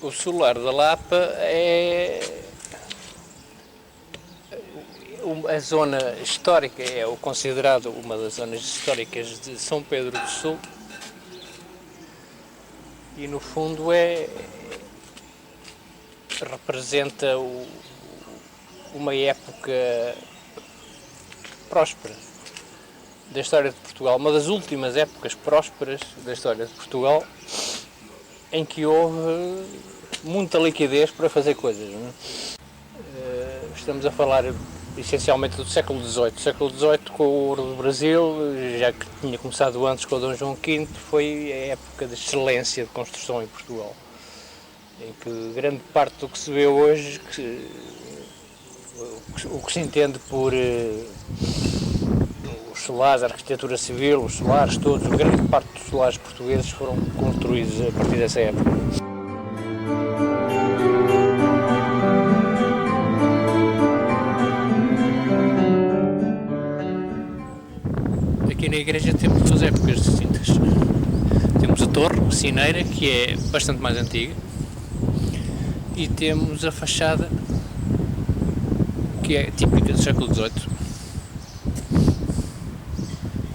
O solar da Lapa é a zona histórica, é o considerado uma das zonas históricas de São Pedro do Sul e no fundo representa uma época próspera da história de Portugal, uma das últimas épocas prósperas da história de Portugal, em que houve muita liquidez para fazer coisas. Não é? Estamos a falar essencialmente do século XVIII. O século XVIII, com o ouro do Brasil, já que tinha começado antes com o Dom João V, foi a época de excelência de construção em Portugal, em que grande parte do que se vê hoje, o que se entende por os solares, a arquitetura civil, os solares todos, grande parte dos solares portugueses foram construídos a partir dessa época. Aqui na igreja temos duas épocas distintas. Temos a torre sineira, que é bastante mais antiga, e temos a fachada, que é típica do século XVIII,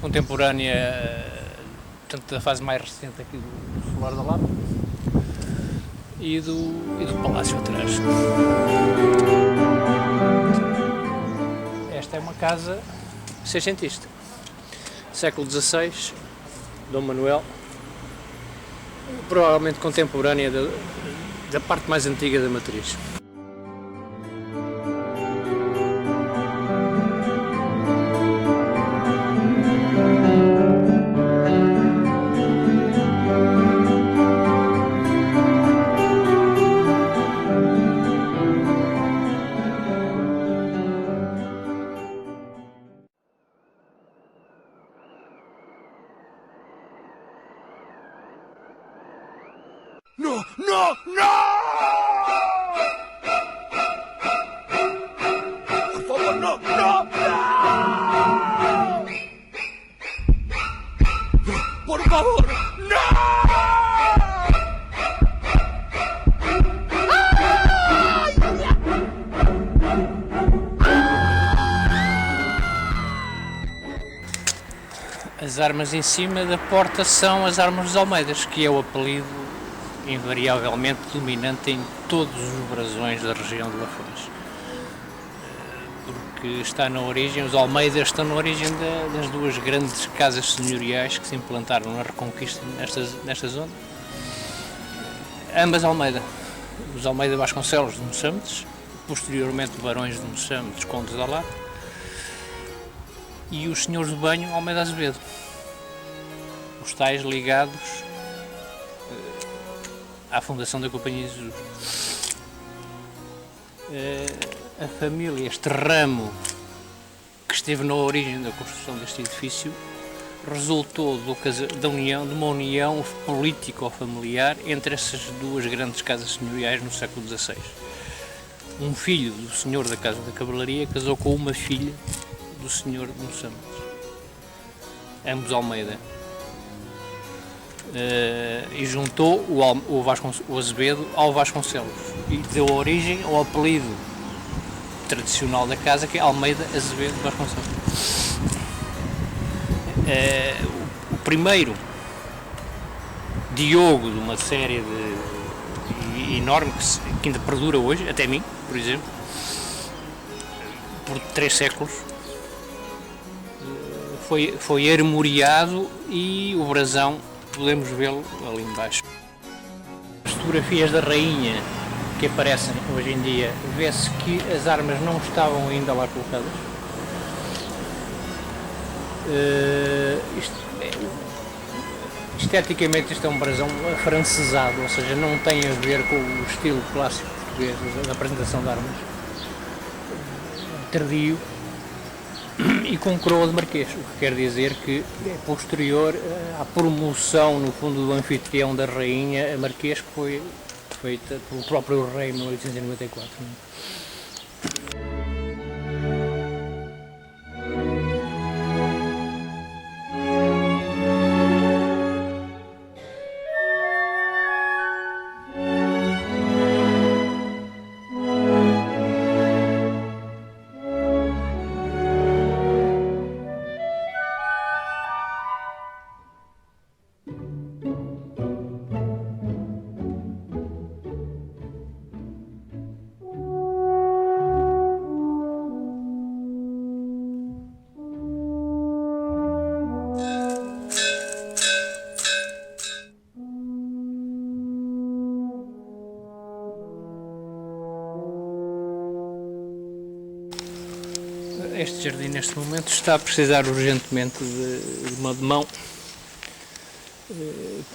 contemporânea, portanto, da fase mais recente aqui do Solar da Lapa e do palácio atrás. Esta é uma casa seiscentista, século XVI, Dom Manuel, provavelmente contemporânea da parte mais antiga da matriz. No! No! No! Por favor, no! No! No! Por favor, no! As armas em cima da porta são as armas dos Almeidas, que é o apelido invariavelmente dominante em todos os brasões da região de Lafões, porque está na origem, os Almeidas estão na origem das duas grandes casas senhoriais que se implantaram na Reconquista nesta zona, ambas Almeida, os Almeida Vasconcelos de Moçambiques, posteriormente barões de Moçambiques, condes da Lapa, e os senhores do banho Almeida Azevedo, os tais ligados à fundação da Companhia de Jesus. A família, este ramo que esteve na origem da construção deste edifício, resultou de uma união político-familiar entre essas duas grandes casas senhoriais no século XVI. Um filho do senhor da Casa da Cavalaria casou com uma filha do senhor de Moçambiques, ambos Almeida. E juntou o Azevedo ao Vasconcelos e deu origem ao apelido tradicional da casa, que é Almeida Azevedo Vasconcelos. O primeiro Diogo de uma série enorme que ainda perdura hoje, até mim, por exemplo, por 3 séculos, foi armoriado e o brasão podemos vê-lo ali embaixo. As fotografias da rainha que aparecem hoje em dia, vê-se que as armas não estavam ainda lá colocadas. Esteticamente isto é um brasão afrancesado, ou seja, não tem a ver com o estilo clássico português da apresentação de armas. Tardio e com coroa de marquês, o que quer dizer que é posterior à promoção, no fundo, do anfitrião da rainha a marquês, que foi feita pelo próprio rei em 1894. Este jardim neste momento está a precisar urgentemente de uma demão,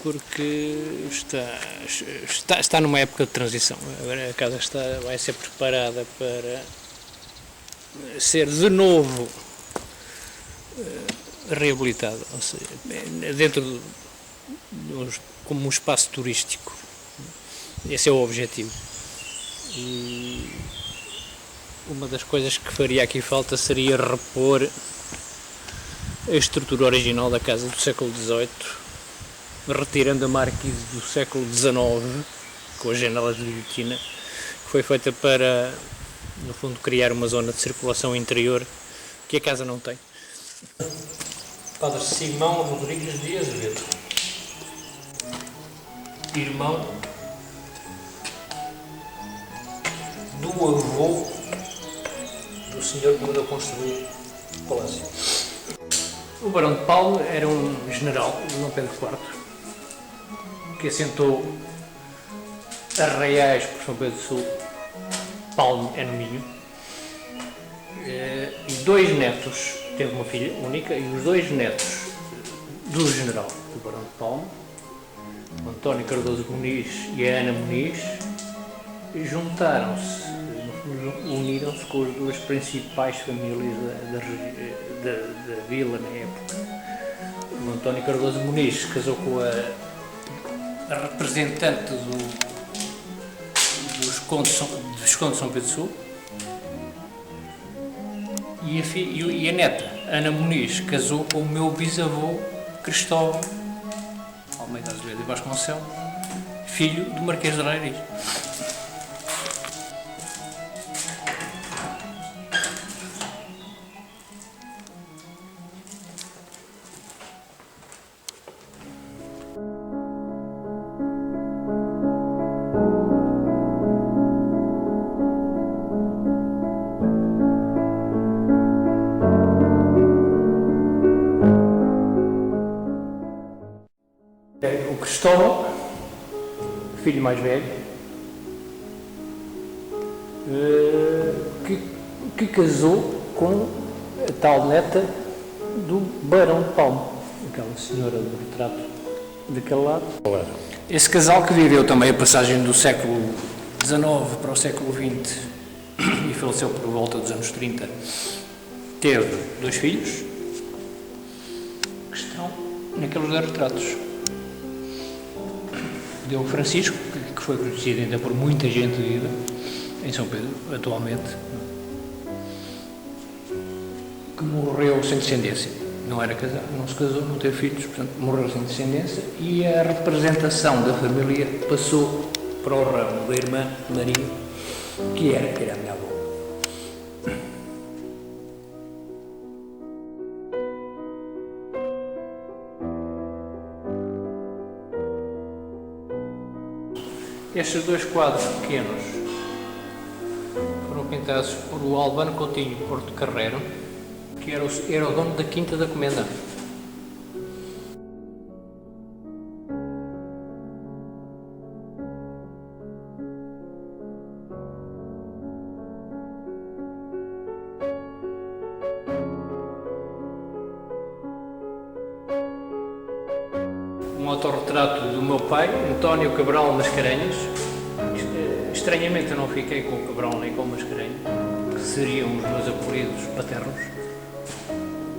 porque está numa época de transição. Agora a casa vai ser preparada para ser de novo reabilitada, ou seja, dentro como um espaço turístico. Esse é o objetivo. E uma das coisas que faria aqui falta seria repor a estrutura original da casa do século XVIII, retirando a marquise do século XIX, com as janelas de guilhotina, que foi feita para, no fundo, criar uma zona de circulação interior que a casa não tem. Padre Simão Rodrigues de Azevedo, irmão do avô do senhor que mandou construir o palácio. O Barão de Palme era um general, Dom Pedro IV, que assentou arraiais por São Pedro do Sul. Palme é no Minho. E 2 netos, teve uma filha única, e os 2 netos do general do Barão de Palme, o António Cardoso Muniz e a Ana Muniz, juntaram-se, uniram-se com as 2 principais famílias da vila na época. O António Cardoso Muniz casou com a representante dos condes de São Pedro do Sul, e a neta, Ana Muniz, casou com o meu bisavô Cristóvão Almeida Azevedo e Vasconcelos, filho do Marquês de Leiris. O Cristóvão, filho mais velho, que casou com a tal neta do Barão de Palme, aquela senhora do retrato daquele lado. Esse casal, que viveu também a passagem do século XIX para o século XX e faleceu por volta dos anos 30, teve 2 filhos que estão naqueles 2 retratos. Deu Francisco, que foi conhecido ainda por muita gente viva em São Pedro, atualmente, que morreu sem descendência. Não era casado, não se casou, não teve filhos, portanto morreu sem descendência, e a representação da família passou para o ramo da irmã Maria, que era a minha avó. Estes 2 quadros pequenos foram pintados por o Albano Coutinho Porto Carreiro, que era o dono da Quinta da Comenda. Um autorretrato do meu pai, António Cabral Mascarenhas. Estranhamente eu não fiquei com o Cabral nem com o Mascarenhas, que seriam os meus apelidos paternos,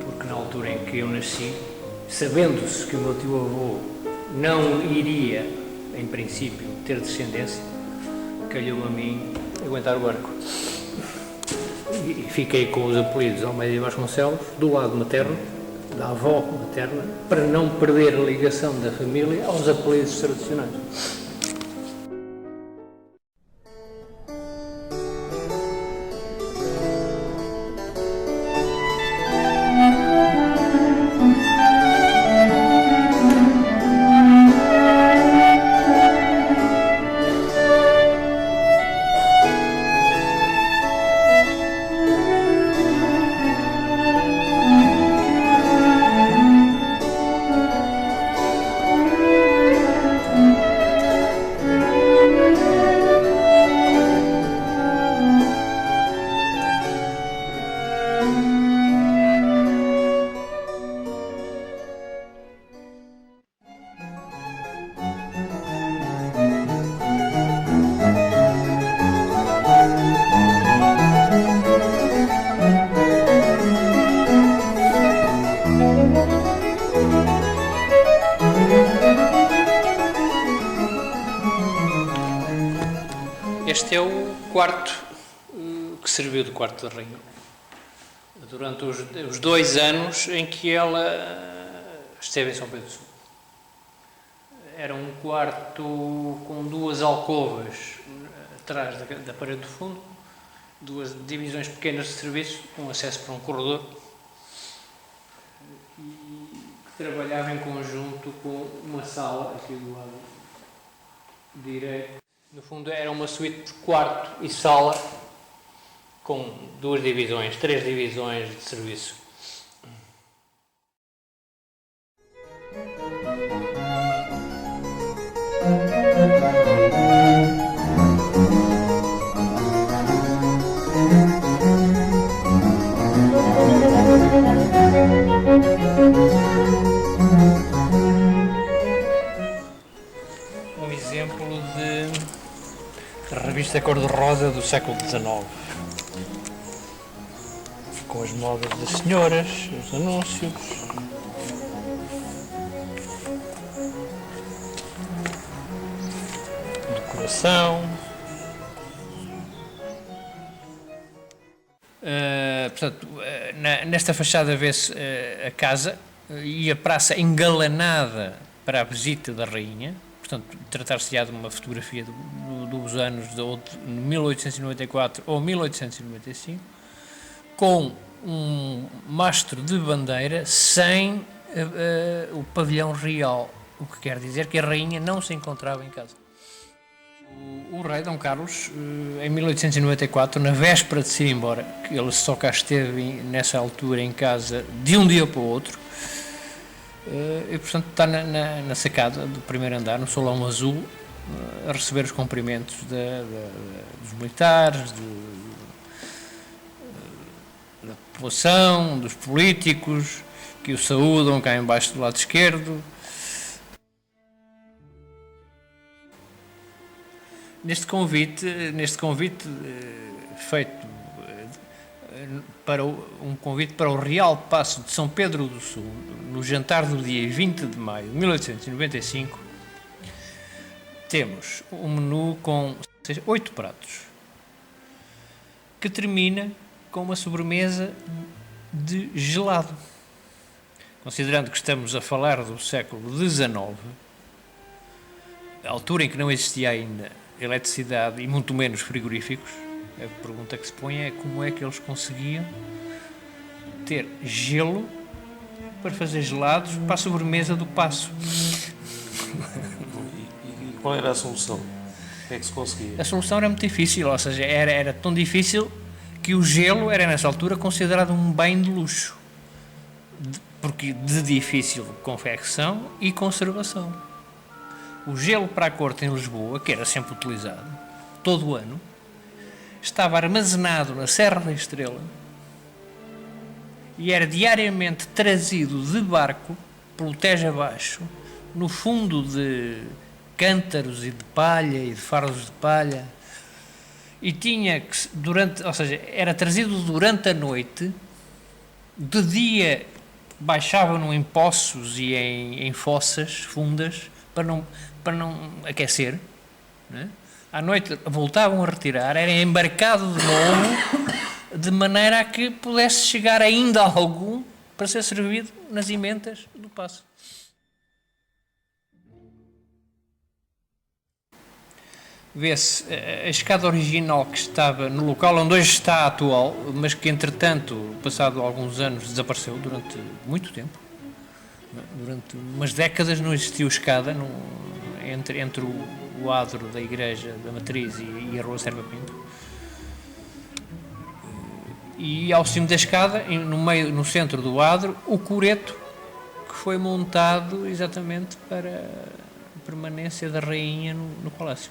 porque na altura em que eu nasci, sabendo-se que o meu tio-avô não iria, em princípio, ter descendência, calhou-me a mim aguentar o barco. E fiquei com os apelidos Almeida e Vasconcelos, do lado materno, da avó materna, para não perder a ligação da família aos apelidos tradicionais. Este é o quarto que serviu de quarto da rainha. Durante os 2 anos em que ela esteve em São Pedro do Sul. Era um quarto com 2 alcovas atrás da parede do fundo, 2 divisões pequenas de serviço, com acesso para um corredor, e que trabalhava em conjunto com uma sala aqui do lado direito. No fundo era uma suíte de quarto e sala com 2 divisões, 3 divisões de serviço. Um exemplo de revista cor-de-rosa do século XIX. Com as modas das senhoras, os anúncios. Decoração. Portanto, nesta fachada vê-se a casa e a praça engalanada para a visita da rainha. Portanto, tratar-se-á de uma fotografia dos anos de 1894 ou 1895, com um mastro de bandeira sem o pavilhão real, o que quer dizer que a rainha não se encontrava em casa. O rei Dom Carlos, em 1894, na véspera de se ir embora, que ele só cá esteve nessa altura em casa de um dia para o outro, e portanto está na sacada do primeiro andar, no salão azul, a receber os cumprimentos dos militares, da população, dos políticos, que o saúdam cá embaixo do lado esquerdo. Neste convite feito para um convite para o Real Paço de São Pedro do Sul, no jantar do dia 20 de maio de 1895, temos um menu com 8 pratos, que termina com uma sobremesa de gelado. Considerando que estamos a falar do século XIX, a altura em que não existia ainda eletricidade e muito menos frigoríficos, a pergunta que se põe é como é que eles conseguiam ter gelo para fazer gelados para a sobremesa do Paço. E qual era a solução? O que é que se conseguia? A solução era muito difícil, ou seja, era tão difícil que o gelo era nessa altura considerado um bem de luxo, porque de difícil confecção e conservação. O gelo para a corte em Lisboa, que era sempre utilizado, todo o ano, estava armazenado na Serra da Estrela e era diariamente trazido de barco pelo Tejo abaixo, no fundo de cântaros e de palha e de fardos de palha, e tinha que, era trazido durante a noite, de dia baixavam em poços e em fossas fundas para não aquecer, né? À noite voltavam a retirar, era embarcado de novo, de maneira a que pudesse chegar ainda algum para ser servido nas emendas do Paço. Vê-se a escada original que estava no local onde hoje está a atual, mas que entretanto, passado alguns anos, desapareceu durante muito tempo. Durante umas décadas não existiu escada entre o adro da igreja da Matriz e a rua Serva Pinto. E ao cimo da escada, no centro do adro, o coreto que foi montado exatamente para a permanência da rainha no palácio.